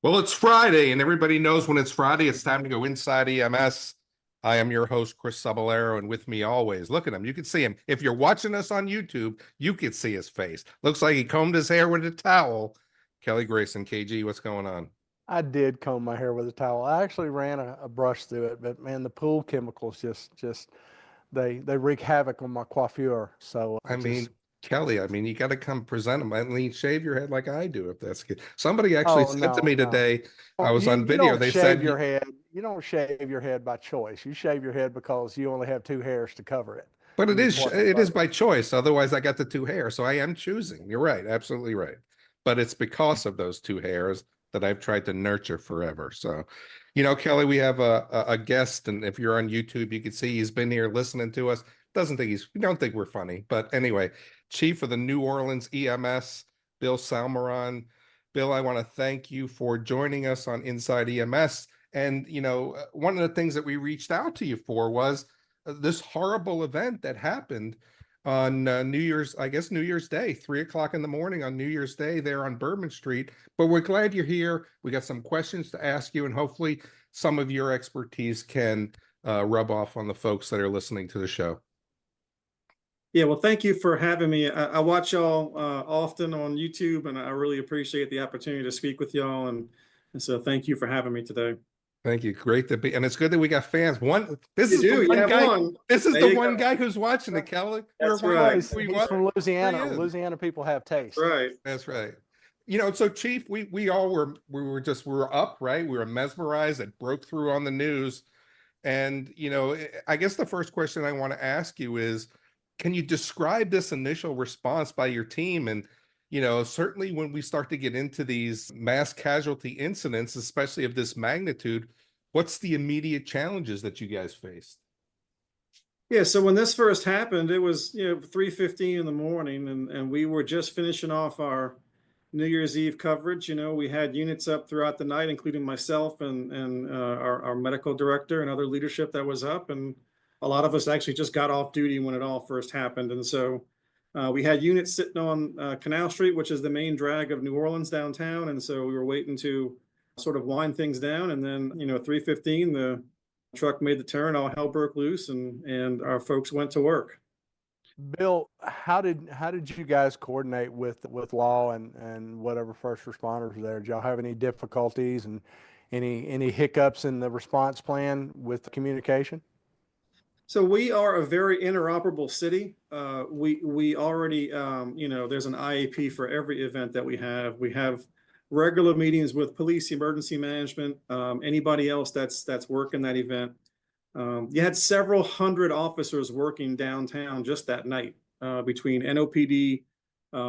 Well, it's Friday, and everybody knows when it's Friday, it's time to go inside EMS. I am your host, Chris Saballero, and with me always, look at him. You can see him. If you're watching us on YouTube, you can see his face. Looks like he combed his hair with a towel. Kelly Grayson, KG, what's going on? I did comb my hair with a towel. I actually ran a brush through it, but man, the pool chemicals just they wreak havoc on my coiffure. So I mean, Kelly, you got to come present him. I mean, shave your head like I do, if that's good. Somebody actually oh said to no, me no. today, I Oh, was you on you video, don't they shave said, your head. You don't shave your head by choice. You shave your head because you only have two hairs to cover it. but And you pluck them it is both. by choice. Otherwise, I got the two hairs, so I am choosing. You're right, absolutely right. But it's because of those two hairs that I've tried to nurture forever. So, Kelly, we have a guest, and if you're on YouTube, you can see he's been here listening to us. We don't think we're funny, but anyway, Chief of the New Orleans EMS, Bill Salmeron. Bill, I want to thank you for joining us on Inside EMS. And one of the things that we reached out to you for was this horrible event that happened on New Year's, I guess New Year's Day, 3 o'clock in the morning on New Year's Day there on Bourbon Street. But we're glad you're here. We got some questions to ask you, and hopefully some of your expertise can rub off on the folks that are listening to the show. Yeah, well, thank you for having me. I watch y'all often on YouTube, and I really appreciate the opportunity to speak with y'all. And so thank you for having me today. Thank you. Great to be, and it's good that we got fans. This You is do, the one you have guy. one. This is There the you one go. guy who's watching it, Kelly. That's We're right. He's from Louisiana. He is. Louisiana people have taste. Right. That's right. So Chief, we all were up, right? We were mesmerized. It broke through on the news. And, I guess the first question I want to ask you is, can you describe this initial response by your team? And, certainly when we start to get into these mass casualty incidents, especially of this magnitude, what's the immediate challenges that you guys faced? Yeah, so when this first happened, it was 3:15 in the morning, and we were just finishing off our New Year's Eve coverage. We had units up throughout the night, including myself and our medical director and other leadership that was up. And a lot of us actually just got off duty when it all first happened. And so we had units sitting on Canal Street, which is the main drag of New Orleans downtown. And so we were waiting to sort of wind things down. And then, 3:15, the truck made the turn, all hell broke loose, and our folks went to work. Bill, how did you guys coordinate with law and whatever first responders were there? Did y'all have any difficulties and any hiccups in the response plan with communication? So we are a very interoperable city. We already, there's an IAP for every event that we have. We have regular meetings with police, emergency management, anybody else that's working that event. You had several hundred officers working downtown just that night, between NOPD,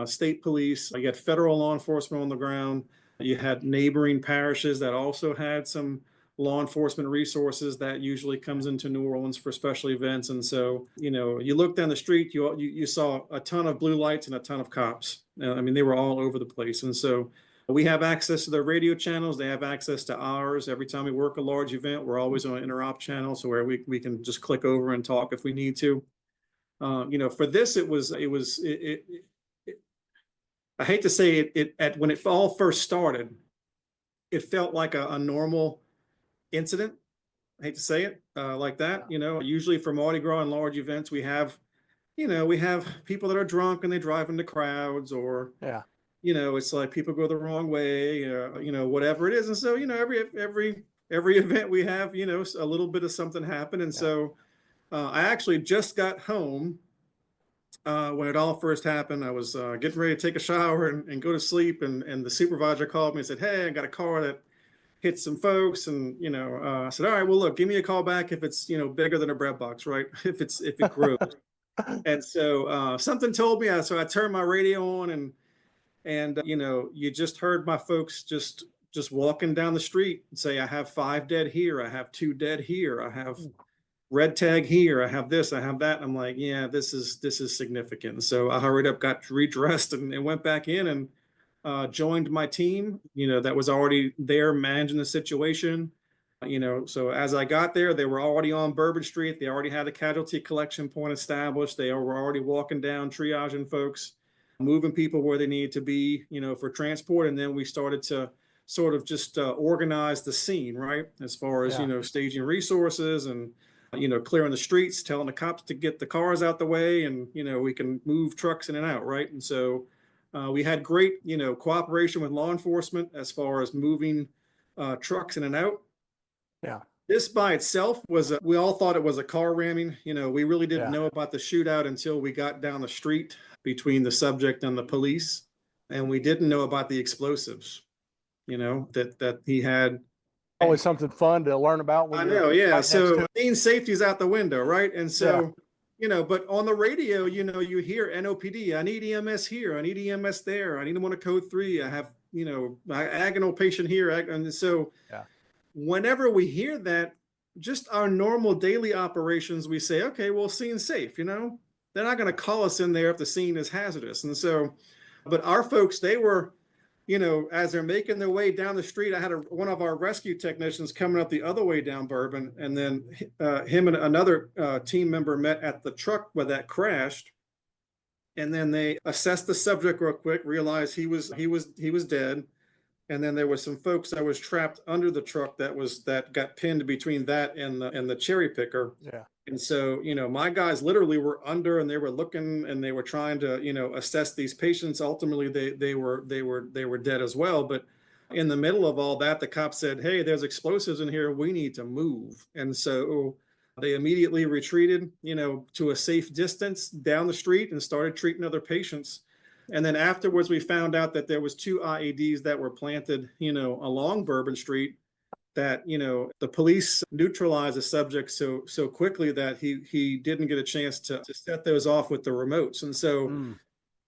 state police. You had federal law enforcement on the ground. You had neighboring parishes that also had some law enforcement resources that usually comes into New Orleans for special events. And so, you look down the street, you saw a ton of blue lights and a ton of cops. They were all over the place. And so we have access to their radio channels. They have access to ours. Every time we work a large event, we're always on an interop channel, so where we can just click over and talk if we need to. For this, I hate to say it, when it all first started, it felt like a normal incident. I hate to say it like that. Usually for Mardi Gras and large events, we have people that are drunk and they drive into crowds, or Yeah. It's like people go the wrong way, whatever it is. And so, every event we have, a little bit of something happened. And so I actually just got home when it all first happened. I was getting ready to take a shower and go to sleep. And the supervisor called me and said, "Hey, I got a car that hit some folks." And, I said, "All right, well, look, give me a call back if it's, bigger than a bread box, right? if it grows." And so something told me, so I turned my radio on, and you just heard my folks just walking down the street and say, "I have 5 dead here. I have 2 dead here. I have red tag here. I have this. I have that." And I'm like, "Yeah, this is significant." And so I hurried up, got redressed, and went back in and joined my team, that was already there managing the situation. So as I got there, they were already on Bourbon Street. They already had a casualty collection point established. They were already walking down, triaging folks, moving people where they needed to be, for transport. And then we started to sort of just organize the scene, right? As far as, Yeah. staging resources and, clearing the streets, telling the cops to get the cars out the way, and, we can move trucks in and out, right? And so we had great, cooperation with law enforcement as far as moving trucks in and out. Yeah. This by itself was, we all thought it was a car ramming. We really didn't Yeah. know about the shootout until we got down the street between the subject and the police. And we didn't know about the explosives, that he had. Always something fun to learn about when I you're know, yeah. right next So to it. scene safety's out the window, right? And so, but on the radio, you hear NOPD, I need EMS here, I need EMS there, I need them on a code 3, I have, agonal patient here. And so whenever we hear that, just our normal daily operations, we say, okay, well, scene's safe, they're not going to call us in there if the scene is hazardous. And so, but our folks, they were, as they're making their way down the street, I had one of our rescue technicians coming up the other way down Bourbon, and then him and another team member met at the truck where that crashed. And then they assessed the subject real quick, realized he was dead. And then there was some folks that was trapped under the truck that got pinned between that and the cherry picker. Yeah. And so, my guys literally were under, and they were looking, and they were trying to, assess these patients. Ultimately, they were dead as well. But in the middle of all that, the cops said, "Hey, there's explosives in here. We need to move." And so they immediately retreated, to a safe distance down the street and started treating other patients. And then afterwards, we found out that there was 2 IEDs that were planted, along Bourbon Street, that, the police neutralized the subject so quickly that he didn't get a chance to set those off with the remotes. And so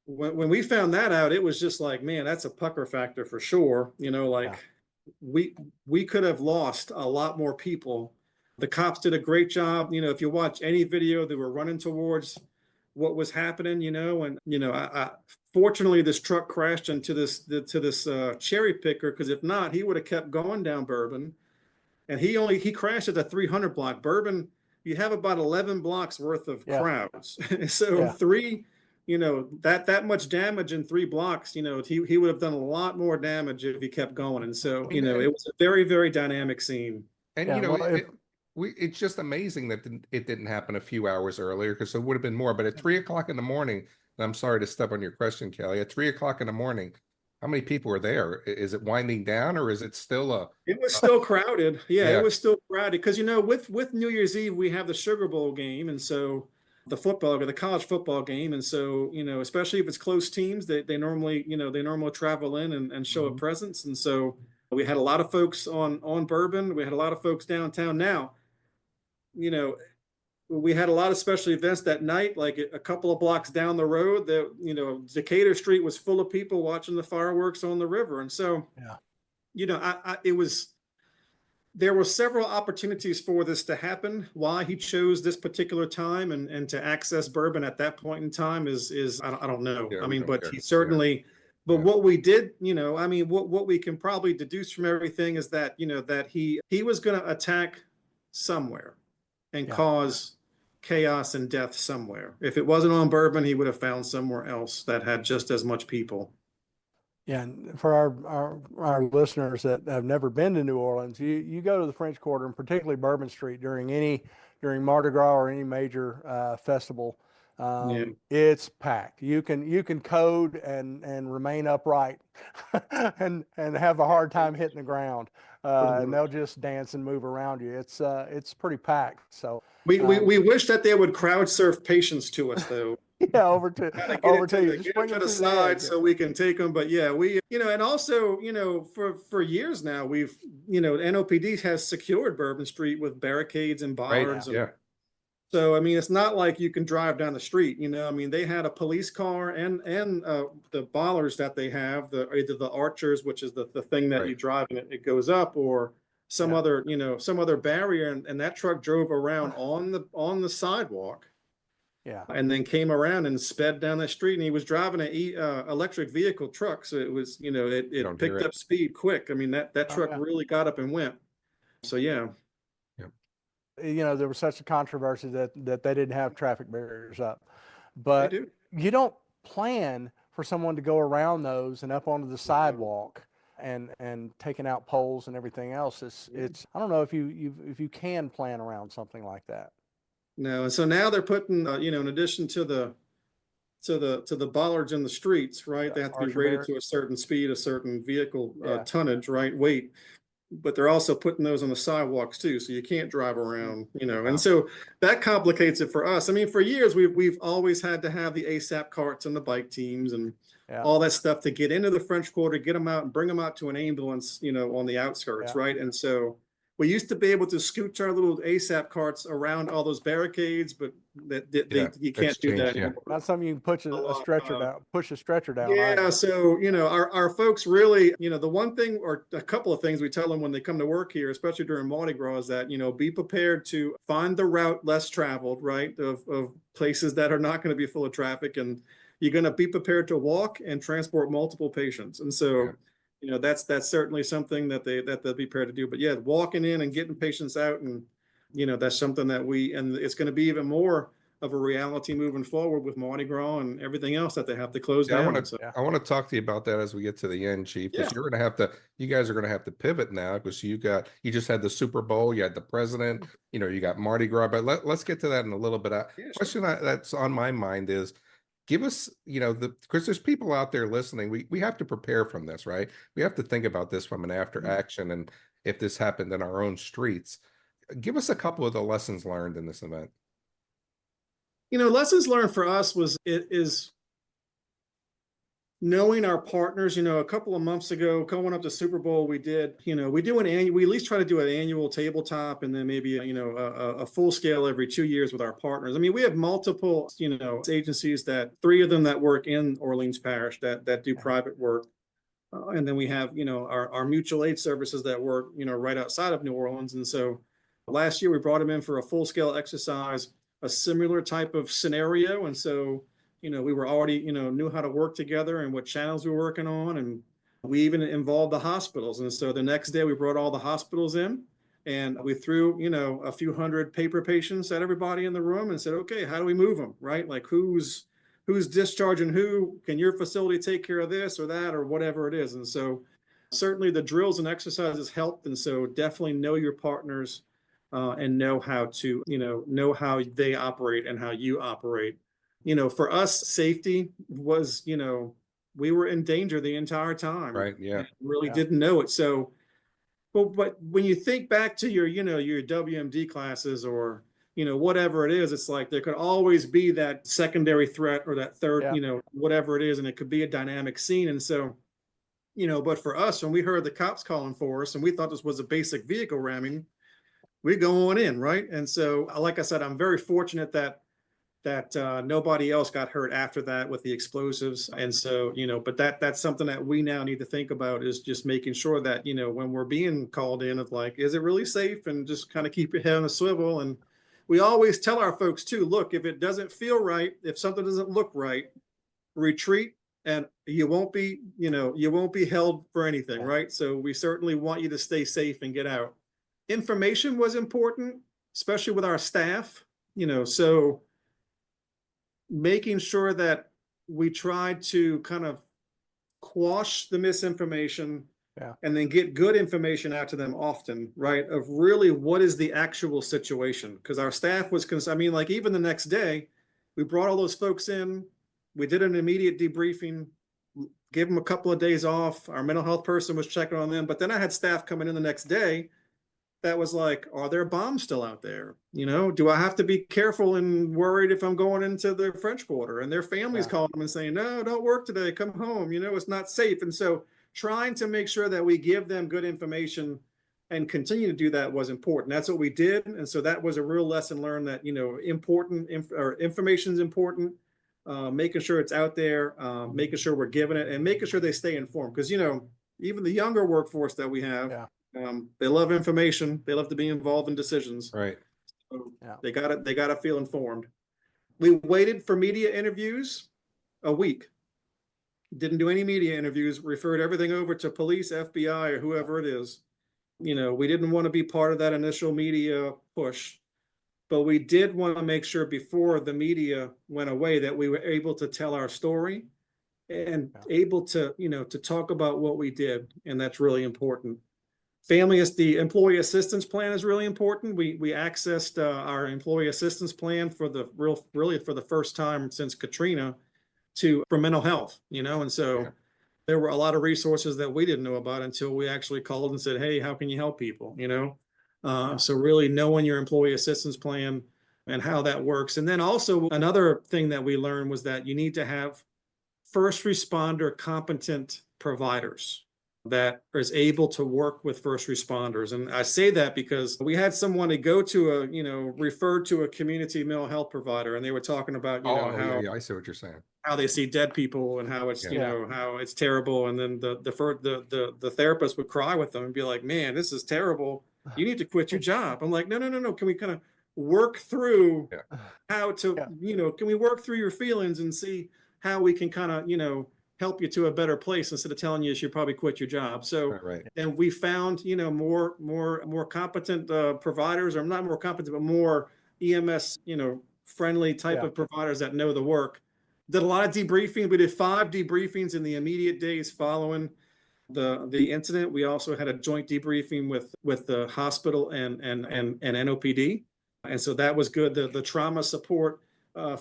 when we found that out, it was just like, man, that's a pucker factor for sure. We could have lost a lot more people. The cops did a great job. If you watch any video, they were running towards what was happening, and fortunately this truck crashed into this cherry picker, because if not, he would have kept going down Bourbon. And he crashed at the 300 block. Bourbon, you have about 11 blocks worth of crowds. So three, that much damage in 3 blocks, he would have done a lot more damage if he kept going. And so, it was a very, very dynamic scene. And it's just amazing that it didn't happen a few hours earlier, because it would have been more. But at 3 o'clock in the morning, and I'm sorry to step on your question, Kelly, at 3 o'clock in the morning, how many people are there? Is it winding down, or is it still It was still crowded. Yeah, it was still crowded, because, with New Year's Eve, we have the Sugar Bowl game. And so the college football game. And so, especially if it's close teams, they normally travel in and show a presence. And so we had a lot of folks on Bourbon. We had a lot of folks downtown. Now, we had a lot of special events that night, like a couple of blocks down the road, that, Decatur Street was full of people watching the fireworks on the river. And so, there were several opportunities for this to happen. Why he chose this particular time and to access Bourbon at that point in time is I don't know. Yeah, I mean, but care. he certainly, but what we did, what we can probably deduce from everything is that, that he was going to attack somewhere and cause chaos and death somewhere. If it wasn't on Bourbon, he would have found somewhere else that had just as much people. Yeah, and for our listeners that have never been to New Orleans, you go to the French Quarter, and particularly Bourbon Street during Mardi Gras or any major festival, it's packed. You can code and remain upright and have a hard time hitting the ground. And they'll just dance and move around you. It's pretty packed. So we wish that they would crowd surf patients to us, though. Yeah, over to you. Just Get bring them them to the through the side edge. so we can take them. But yeah, we, and also, for years now, we've, NOPD has secured Bourbon Street with barricades and bollards. Right, So, I mean, it's not like you can drive down the street, I mean, they had a police car and the bollards that they have, either the archers, which is the thing that you drive and it goes up, or some other, some other barrier. And that truck drove around on the sidewalk. Yeah. And then came around and sped down the street, and he was driving an electric vehicle truck. So it was, it picked up speed quick. I mean, that truck really got up and went. So, yeah. There was such a controversy that they didn't have traffic barriers up, but you don't plan for someone to go around those and up onto the sidewalk and taking out poles and everything else. It's I don't know if you can plan around something like that. No, and so now they're putting, in addition to the bollards in the streets, right? They have to be Archer rated barriers. to a certain speed, a certain vehicle Yeah. tonnage, right? Weight. But they're also putting those on the sidewalks too, so you can't drive around, and so that complicates it for us. I mean, for years we've always had to have the ASAP carts and the bike teams and all that stuff to get into the French Quarter, get them out and bring them out to an ambulance, on the outskirts, right? And so we used to be able to scooch our little ASAP carts around all those barricades, but you can't do that anymore. Not something you can push a stretcher down, push a stretcher down. Yeah, either. so our folks really, the one thing or a couple of things we tell them when they come to work here, especially during Mardi Gras, is that be prepared to find the route less traveled, right, of places that are not going to be full of traffic, and you're going to be prepared to walk and transport multiple patients, and so. That's certainly something that they'll be prepared to do. But yeah, walking in and getting patients out, and that's something that and it's going to be even more of a reality moving forward with Mardi Gras and everything else that they have to close down. I want to talk to you about that as we get to the end, Chief, because you guys are going to have to pivot now, because you just had the Super Bowl, you had the president, you got Mardi Gras, but let's get to that in a little bit. Question that's on my mind is, give us, because there's people out there listening. We have to prepare from this, right? We have to think about this from an after action. And if this happened in our own streets, give us a couple of the lessons learned in this event. Lessons learned for us is knowing our partners. A couple of months ago, coming up to Super Bowl, we at least try to do an annual tabletop, and then maybe a full scale every 2 years with our partners. I mean, we have multiple agencies, 3 of them that work in Orleans Parish that do private work, and then we have our mutual aid services that work right outside of New Orleans. And so last year we brought them in for a full scale exercise, a similar type of scenario, and so. We were already, knew how to work together and what channels we were working on. And we even involved the hospitals. And so the next day we brought all the hospitals in, and we threw, a few hundred paper patients at everybody in the room and said, okay, how do we move them? Right? Like who's discharging who? Can your facility take care of this or that or whatever it is? And so certainly the drills and exercises helped. And so definitely know your partners and know how to, know how they operate and how you operate. For us, safety was, we were in danger the entire time. Right. Yeah. Really didn't know it. So, but when you think back to your, your WMD classes or, whatever it is, it's like there could always be that secondary threat or that third, whatever it is, and it could be a dynamic scene. And so, but for us, when we heard the cops calling for us and we thought this was a basic vehicle ramming, we go on in, right? And so, like I said, I'm very fortunate that nobody else got hurt after that with the explosives. And so, but that's something that we now need to think about, is just making sure that, when we're being called in, of like, is it really safe? And just kind of keep your head on a swivel. And we always tell our folks too, look, if it doesn't feel right, if something doesn't look right, retreat, and you won't be held for anything, right? So we certainly want you to stay safe and get out. Information was important, especially with our staff, so making sure that we tried to kind of quash the misinformation and then get good information out to them often, right? Of really what is the actual situation. Because our staff was concerned. I mean, like even the next day, we brought all those folks in, we did an immediate debriefing, gave them a couple of days off. Our mental health person was checking on them. But then I had staff coming in the next day that was like, are there bombs still out there? Do I have to be careful and worried if I'm going into the French Quarter? And their families calling them and saying, no, don't work today, come home, it's not safe. And so trying to make sure that we give them good information and continue to do that was important. That's what we did. And so that was a real lesson learned, that, information is important, making sure it's out there, making sure we're giving it, and making sure they stay informed. Because, even the younger workforce that we have, they love information. They love to be involved in decisions. Right. So they gotta feel informed. We waited for media interviews a week. Didn't do any media interviews, referred everything over to police, FBI, or whoever it is. We didn't want to be part of that initial media push, but we did want to make sure before the media went away that we were able to tell our story and Yeah. able to, to talk about what we did. And that's really important. The employee assistance plan is really important. We accessed our employee assistance plan for really for the first time since Katrina for mental health, and so Yeah. there were a lot of resources that we didn't know about until we actually called and said, hey, how can you help people? So really knowing your employee assistance plan and how that works. And then also another thing that we learned was that you need to have first responder competent providers that is able to work with first responders. And I say that because we had someone to go to referred to a community mental health provider, and they were talking about, Oh, yeah, I see what you're saying. how they see dead people and how it's, Yeah. how it's terrible. And then the therapist would cry with them and be like, man, this is terrible. You need to quit your job. I'm like, no. Can we kind of work through Yeah. how to, can we work through your feelings and see how we can kind of, help you to a better place instead of telling you should probably quit your job. So, Right. and we found, more competent providers, or not more competent, but more EMS, friendly type Yeah. of providers that know the work. Did a lot of debriefing. We did 5 debriefings in the immediate days following the incident. We also had a joint debriefing with the hospital and NOPD, and so that was good. The trauma support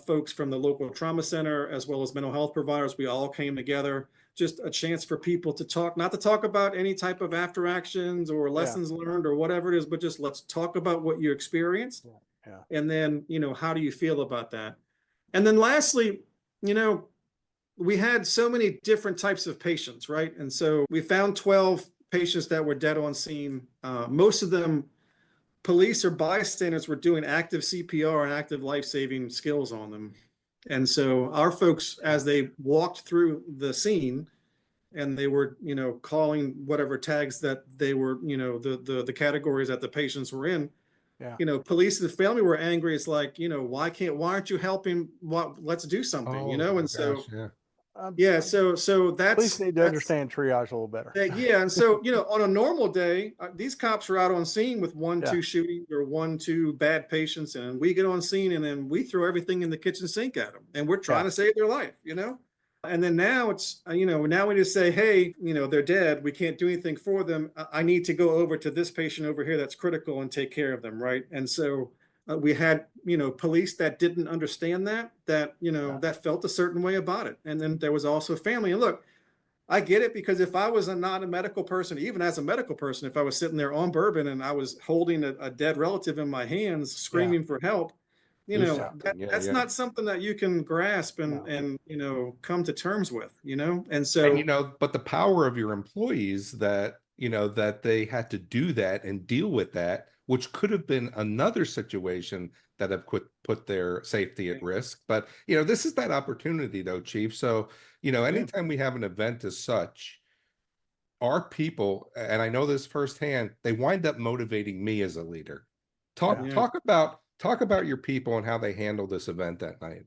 folks from the local trauma center, as well as mental health providers, we all came together. Just a chance for people to talk, not to talk about any type of after actions or lessons learned or whatever it is, but just let's talk about what you experienced. Yeah. And then, how do you feel about that? And then lastly, we had so many different types of patients, right? And so we found 12 patients that were dead on scene. Most of them, police or bystanders were doing active CPR and active life-saving skills on them. And so our folks, as they walked through the scene and they were, calling whatever tags that they were, the categories that the patients were in, police and the family were angry. It's like, why aren't you helping? Let's do something, Oh, and my so, gosh, yeah. so Police need to that's understand triage a little better. yeah. And so, on a normal day, these cops are out on scene with 1, Yeah. 2 shootings or 1, 2 bad patients, and we get on scene and then we throw everything in the kitchen sink at them, and we're trying to save their life, And then now it's, now we just say, hey, they're dead. We can't do anything for them. I need to go over to this patient over here that's critical and take care of them, right? And so we had, police that didn't understand that that felt a certain way about it. And then there was also family. And look, I get it, because if I was not a medical person, even as a medical person, if I was sitting there on Bourbon and I was holding a dead relative in my hands, screaming for help, that's not something that you can grasp and come to terms with, And so, And but the power of your employees that that they had to do that and deal with that, which could have been another situation that have put their safety at risk. But this is that opportunity though, Chief. So anytime we have an event as such, our people, and I know this firsthand, they wind up motivating me as a leader. Talk about your people and how they handle this event that night.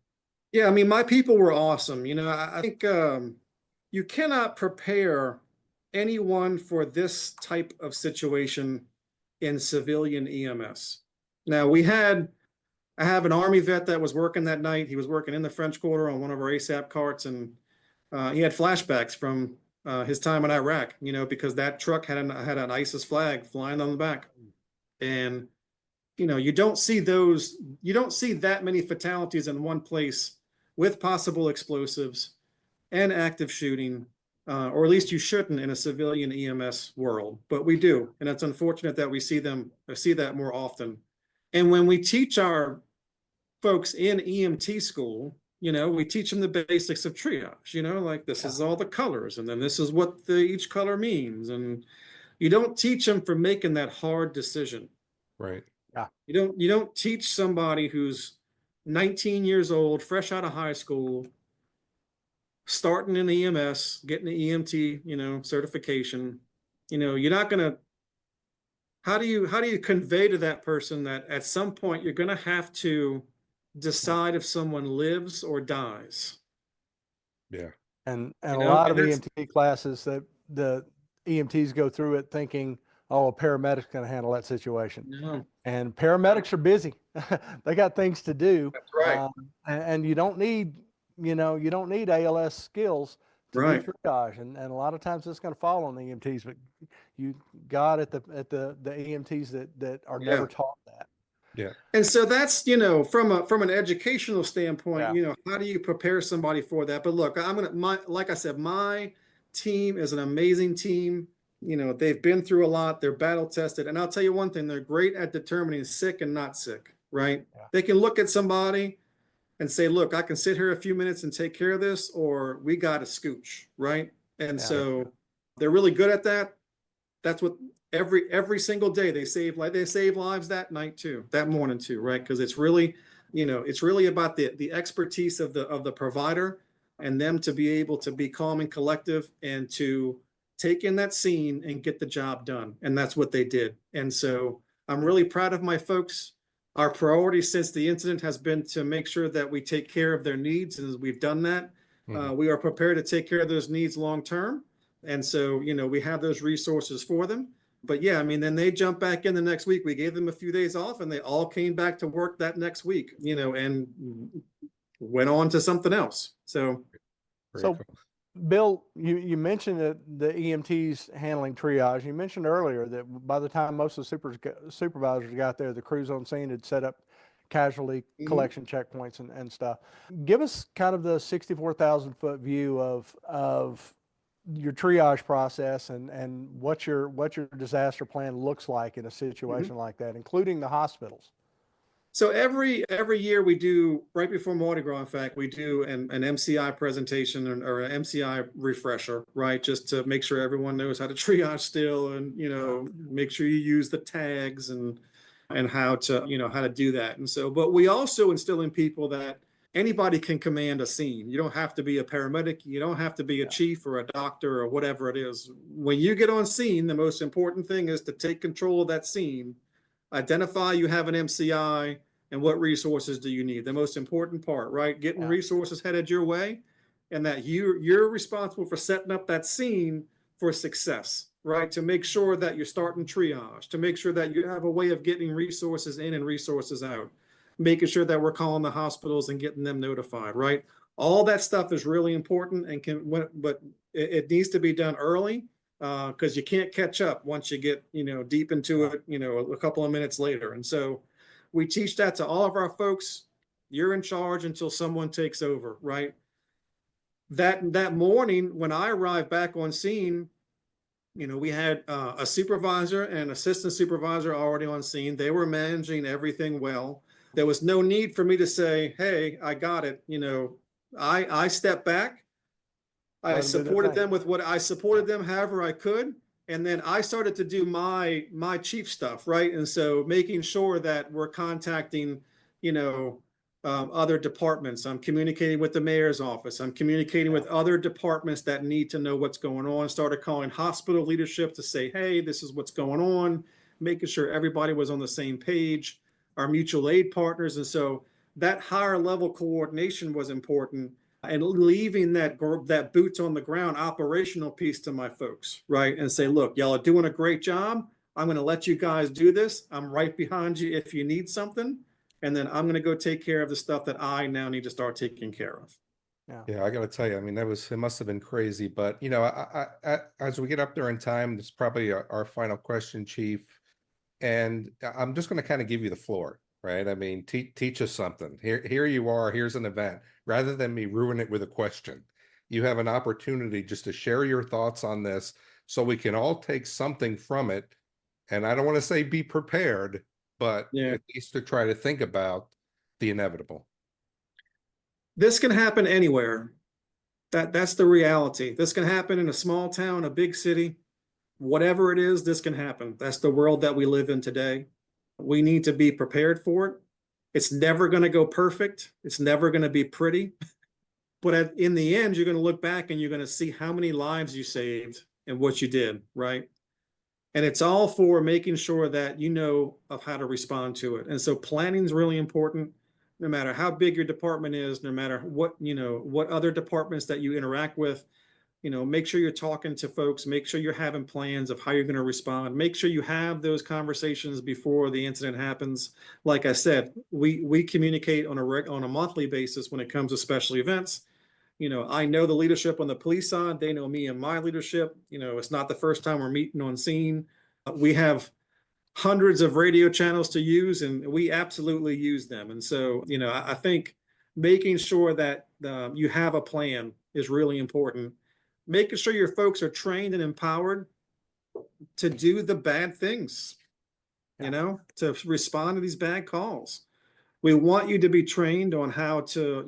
Yeah, I mean, my people were awesome. I think you cannot prepare anyone for this type of situation in civilian EMS. Now, I have an Army vet that was working that night. He was working in the French Quarter on one of our ASAP carts, and he had flashbacks from his time in Iraq, because that truck had an ISIS flag flying on the back. And, you don't see that many fatalities in one place with possible explosives and active shooting, or at least you shouldn't in a civilian EMS world, but we do. And it's unfortunate that we see that more often. And when we teach our folks in EMT school, we teach them the basics of triage, like this is all the colors, and then this is what each color means. And you don't teach them for making that hard decision. Right. Yeah. You don't teach somebody who's 19 years old, fresh out of high school, starting in EMS, getting the EMT, certification. You're not going to, how do you convey to that person that at some point you're going to have to decide if someone lives or dies? Yeah. And a lot of EMT classes that the EMTs go through it thinking, oh, a paramedic's going to handle that situation. No. And paramedics are busy. They got things to do. That's right. And you don't need, you don't need ALS skills Right. do triage, and a lot of times it's going to fall on the EMTs, but you got at the EMTs that are never taught that. Yeah. And so that's, from an educational standpoint, how do you prepare somebody for that? But look, like I said, my team is an amazing team. They've been through a lot, they're battle tested. And I'll tell you one thing, they're great at determining sick and not sick, right? Yeah. They can look at somebody and say, look, I can sit here a few minutes and take care of this, or we got to scooch, right? And so they're really good at that. That's what every single day they save lives that night too, that morning too, right? Because it's really about the expertise of the provider and them to be able to be calm and collective and to take in that scene and get the job done. And that's what they did. And so I'm really proud of my folks. Our priority since the incident has been to make sure that we take care of their needs. And as we've done that, we are prepared to take care of those needs long term. And so, we have those resources for them. But yeah, I mean, then they jump back in the next week. We gave them a few days off and they all came back to work that next week, and went on to something else. So, So Bill, you mentioned that the EMTs handling triage. You mentioned earlier that by the time most of the supervisors got there, the crews on scene had set up casualty collection checkpoints and stuff. Give us kind of the 64,000 foot view of your triage process and what your disaster plan looks like in a situation like that, including the hospitals. So every year we do, right before Mardi Gras, in fact, we do an MCI presentation or an MCI refresher, right? Just to make sure everyone knows how to triage still, and make sure you use the tags and how to do that. And so, but we also instill in people that anybody can command a scene. You don't have to be a paramedic. You don't have to be a chief or a doctor or whatever it is. When you get on scene, the most important thing is to take control of that scene. Identify you have an MCI and what resources do you need. The most important part, right? Getting resources headed your way, and that you're responsible for setting up that scene for success, right? To make sure that you're starting triage, to make sure that you have a way of getting resources in and resources out, making sure that we're calling the hospitals and getting them notified, right? All that stuff is really important but it needs to be done early. Because you can't catch up once you get, deep into it, a couple of minutes later. And so we teach that to all of our folks. You're in charge until someone takes over, right? That morning when I arrived back on scene, we had a supervisor and assistant supervisor already on scene. They were managing everything well. There was no need for me to say, hey, I got it. I stepped back. I supported them however I could. And then I started to do my chief stuff, right? And so making sure that we're contacting, other departments. I'm communicating with the mayor's office. I'm communicating with other departments that need to know what's going on. Started calling hospital leadership to say, hey, this is what's going on, making sure everybody was on the same page, our mutual aid partners. And so that higher level coordination was important. And leaving that boots on the ground operational piece to my folks, right? And say, look, y'all are doing a great job. I'm going to let you guys do this. I'm right behind you if you need something. And then I'm going to go take care of the stuff that I now need to start taking care of. Yeah, I got to tell you, I mean, it must have been crazy. But, I as we get up there in time, it's probably our final question, Chief. And I'm just going to kind of give you the floor. Right. I mean, teach us something. Here you are. Here's an event. Rather than me ruin it with a question, you have an opportunity just to share your thoughts on this so we can all take something from it. And I don't want to say be prepared, but at least to try to think about the inevitable. This can happen anywhere. That's the reality. This can happen in a small town, a big city, whatever it is, this can happen. That's the world that we live in today. We need to be prepared for it. It's never going to go perfect. It's never going to be pretty. But in the end, you're going to look back and you're going to see how many lives you saved and what you did, right? And it's all for making sure that you know of how to respond to it. And so planning is really important, no matter how big your department is, no matter what other departments that you interact with. Make sure you're talking to folks, make sure you're having plans of how you're going to respond, make sure you have those conversations before the incident happens. Like I said, we communicate on a monthly basis when it comes to special events. I know the leadership on the police side. They know me and my leadership. It's not the first time we're meeting on scene. We have hundreds of radio channels to use, and we absolutely use them. And so, I think making sure that you have a plan is really important. Making sure your folks are trained and empowered to do the bad things, to respond to these bad calls. We want you to be trained on how to,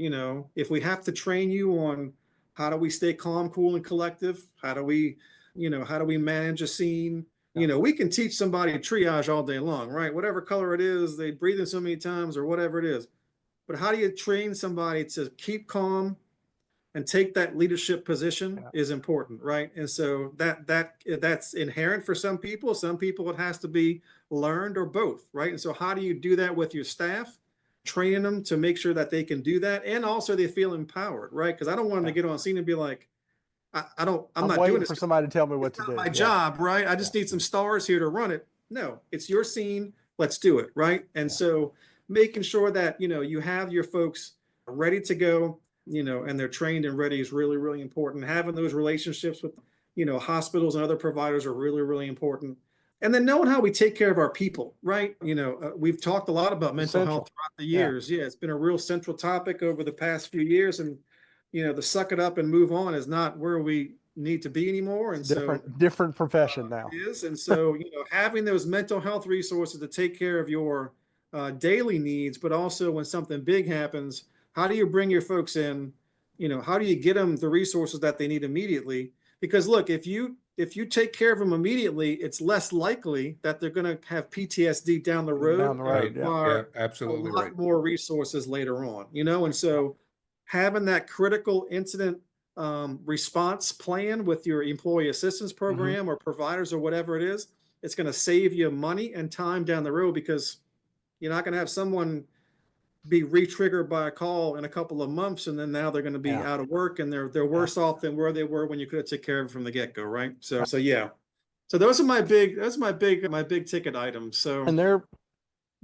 if we have to train you on how do we stay calm, cool, and collective, how do we manage a scene? We can teach somebody triage all day long, right? Whatever color it is, they breathe in so many times or whatever it is. But how do you train somebody to keep calm and take that leadership position is important, right? And so that's inherent for some people. Some people it has to be learned or both, right? And so how do you do that with your staff? Training them to make sure that they can do that, and also they feel empowered, right? Because I don't want them to get on scene and be like, I'm not waiting doing this for somebody to tell me what to do. My job, right? I just need some stars here to run it. No, it's your scene. Let's do it, right? And so making sure that you have your folks ready to go, and they're trained and ready is really, really important. Having those relationships with hospitals and other providers are really, really important. And then knowing how we take care of our people, right? We've talked a lot about mental health throughout the years. Yeah, it's been a real central topic over the past few years. And, the suck it up and move on is not where we need to be anymore. And different profession now. It is. And so, having those mental health resources to take care of your daily needs, but also when something big happens, how do you bring your folks in? How do you get them the resources that they need immediately? Because look, if you take care of them immediately, it's less likely that they're going to have PTSD down the road. Yeah, absolutely a lot more resources later on, and so having that critical incident response plan with your employee assistance program or providers or whatever it is, it's going to save you money and time down the road, because you're not going to have someone be re-triggered by a call in a couple of months, and then now they're going to be out of work, and they're worse off than where they were when you could have taken care of them from the get-go, right? So yeah. So those are my big ticket items. So, and they're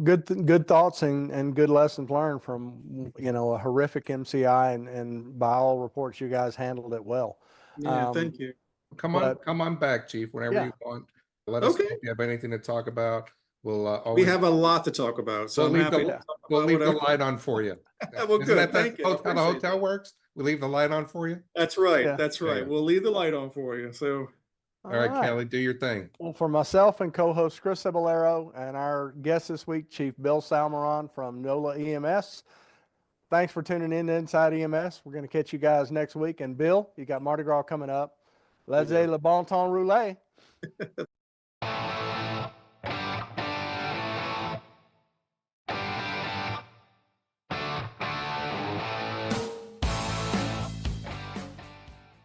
good thoughts and good lessons learned from a horrific MCI, and by all reports you guys handled it well. Yeah, thank you. Come on back, Chief, whenever you want. Let us know if you have anything to talk about. We have a lot to talk about, so we'll leave the light on for you. Well, good. Thank you. How the hotel works? We leave the light on for you. That's right. That's right. We'll leave the light on for you. So, all right, Kelly, do your thing. Well, for myself and co-host Chris Cebollero and our guest this week, Chief Bill Salmeron from NOLA EMS. Thanks for tuning in to Inside EMS. We're going to catch you guys next week. And Bill, you got Mardi Gras coming up. Let's say le bon temps roulé.